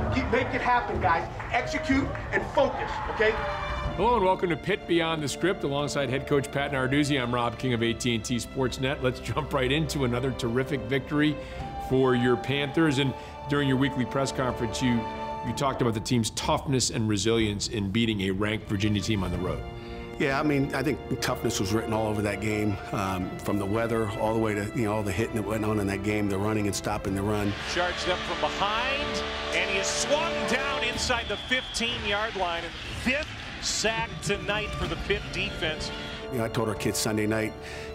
Make it happen, guys. Execute and focus, okay? Hello and welcome to Pitt Beyond the Script alongside head coach Pat Narduzzi. I'm Rob King of AT&T Sportsnet. Let's jump right into another terrific victory for your Panthers. And during your weekly press conference, you talked about the team's toughness and resilience in beating a ranked Virginia team on the road. Yeah, I mean, I think toughness was written all over that game, from the weather all the way to, all the hitting that went on in that game, the running and stopping the run. Charged up from behind, and he is swung down inside the 15-yard line. And fifth sack tonight for the Pitt defense. I told our kids Sunday night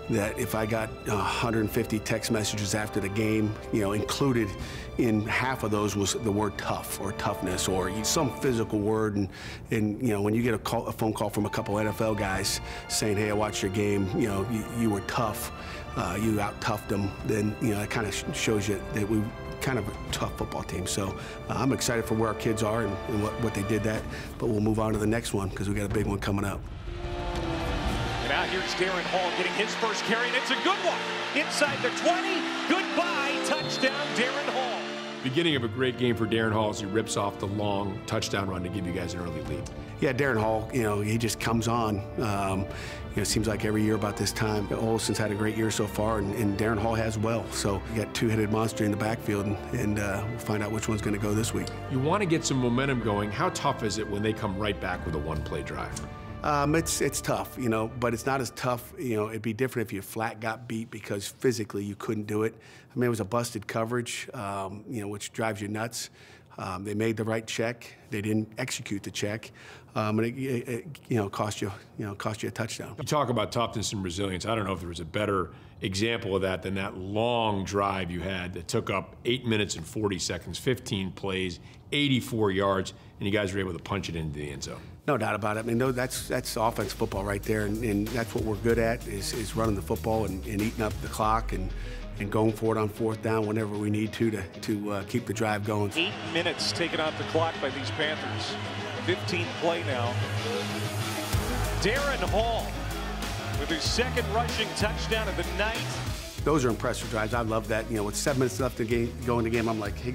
that if I got 150 text messages after the game, included in half of those was the word tough or toughness or some physical word. And when you get a phone call from a couple NFL guys saying, hey, I watched your game, you were tough, you out-toughed them, then, it kind of shows you that we kind of a tough football team. So I'm excited for where our kids are and what they did that, but we'll move on to the next one because we got a big one coming up. And now here's Darren Hall getting his first carry, and it's a good one. Inside the 20, goodbye, touchdown, Darren Hall. Beginning of a great game for Darren Hall as he rips off the long touchdown run to give you guys an early lead. Yeah, Darren Hall, he just comes on. It seems like every year about this time. Olson's had a great year so far, and Darren Hall has well. So you got two-headed monster in the backfield, and we'll find out which one's going to go this week. You want to get some momentum going. How tough is it when they come right back with a one-play drive? It's tough, but it's not as tough. It'd be different if you flat got beat because physically you couldn't do it. I mean, it was a busted coverage, which drives you nuts. They made the right check. They didn't execute the check, and it cost you a touchdown. You talk about toughness and resilience. I don't know if there was a better example of that than that long drive you had that took up 8 minutes and 40 seconds, 15 plays, 84 yards, and you guys were able to punch it into the end zone. No doubt about it. I mean, that's offense football right there, and that's what we're good at is running the football and eating up the clock and going for it on fourth down whenever we need to keep the drive going. 8 minutes taken off the clock by these Panthers. 15th play now. Darren Hall with his second rushing touchdown of the night. Those are impressive drives. I love that. With 7 minutes left to go in the game, I'm like, hey,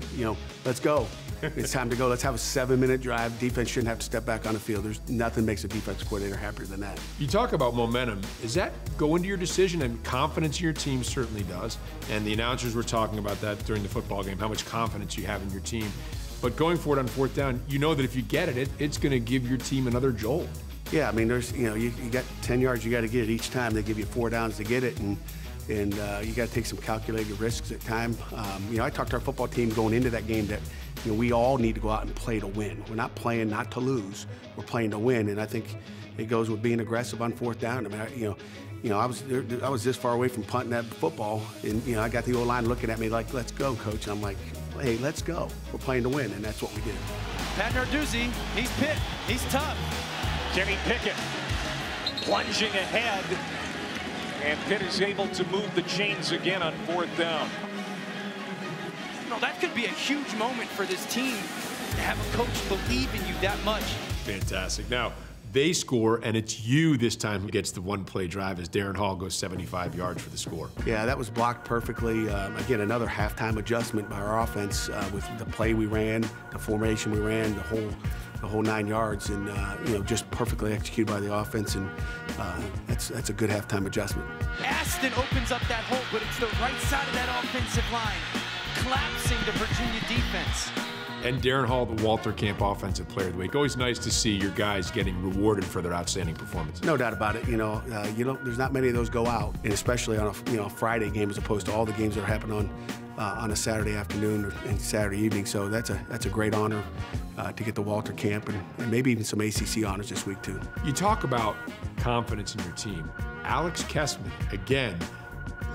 let's go. It's time to go. Let's have a 7-minute drive. Defense shouldn't have to step back on the field. There's nothing makes a defense coordinator happier than that. You talk about momentum. Does that go into your decision? And confidence in your team certainly does. And the announcers were talking about that during the football game, how much confidence you have in your team. But going for it on fourth down, you know that if you get it, it's going to give your team another jolt. Yeah, I mean, there's you got 10 yards you got to get it each time. They give you 4 downs to get it, and you got to take some calculated risks at times. I talked to our football team going into that game that we all need to go out and play to win. We're not playing not to lose. We're playing to win, and I think it goes with being aggressive on fourth down. I mean, I was this far away from punting that football, and I got the O-line looking at me like, "Let's go, coach." And I'm like, "Hey, let's go. We're playing to win," and that's what we did. Pat Narduzzi, he's Pitt. He's tough. Kenny Pickett plunging ahead, and Pitt is able to move the chains again on fourth down. That could be a huge moment for this team to have a coach believe in you that much. Fantastic. Now, they score, and it's you this time who gets the one-play drive as Darren Hall goes 75 yards for the score. Yeah, that was blocked perfectly. Again, another halftime adjustment by our offense with the play we ran, the formation we ran, the whole 9 yards, and just perfectly executed by the offense, and that's a good halftime adjustment. Aston opens up that hole, but it's the right side of that offensive line, collapsing the Virginia defense. And Darren Hall, the Walter Camp Offensive Player of the Week. Always nice to see your guys getting rewarded for their outstanding performance. No doubt about it. There's not many of those go out, and especially on a Friday game as opposed to all the games that are happening on a Saturday afternoon and Saturday evening. So that's a great honor to get the Walter Camp and maybe even some ACC honors this week too. You talk about confidence in your team. Alex Kessman, again,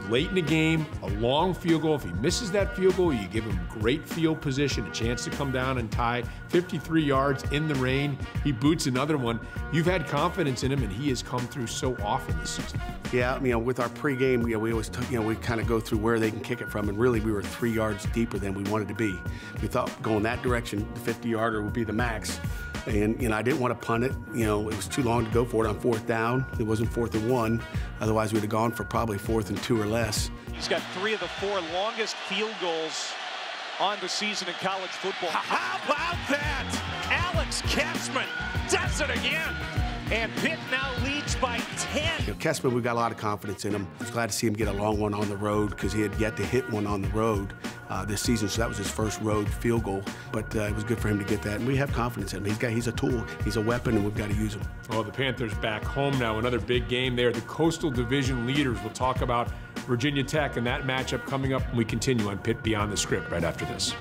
late in the game, a long field goal. If he misses that field goal, you give him great field position, a chance to come down and tie 53 yards in the rain. He boots another one. You've had confidence in him, and he has come through so often this season. Yeah, with our pregame, we always, we kind of go through where they can kick it from, and really we were 3 yards deeper than we wanted to be. We thought going that direction, the 50-yarder would be the max. And I didn't want to punt it. It was too long to go for it on fourth down. It wasn't 4th and 1. Otherwise, we'd have gone for probably 4th and 2 or less. He's got 3 of the 4 longest field goals on the season in college football. How about that? Alex Kessman does it again. And Pitt now leads by 10. Kessman, we've got a lot of confidence in him. I was glad to see him get a long one on the road because he had yet to hit one on the road this season, so that was his first road field goal. But it was good for him to get that, and we have confidence in him. He's a tool, he's a weapon, and we've got to use him. Well, the Panthers back home now, another big game there. The Coastal Division leaders. We'll talk about Virginia Tech and that matchup coming up when we continue on Pitt Beyond the Script right after this.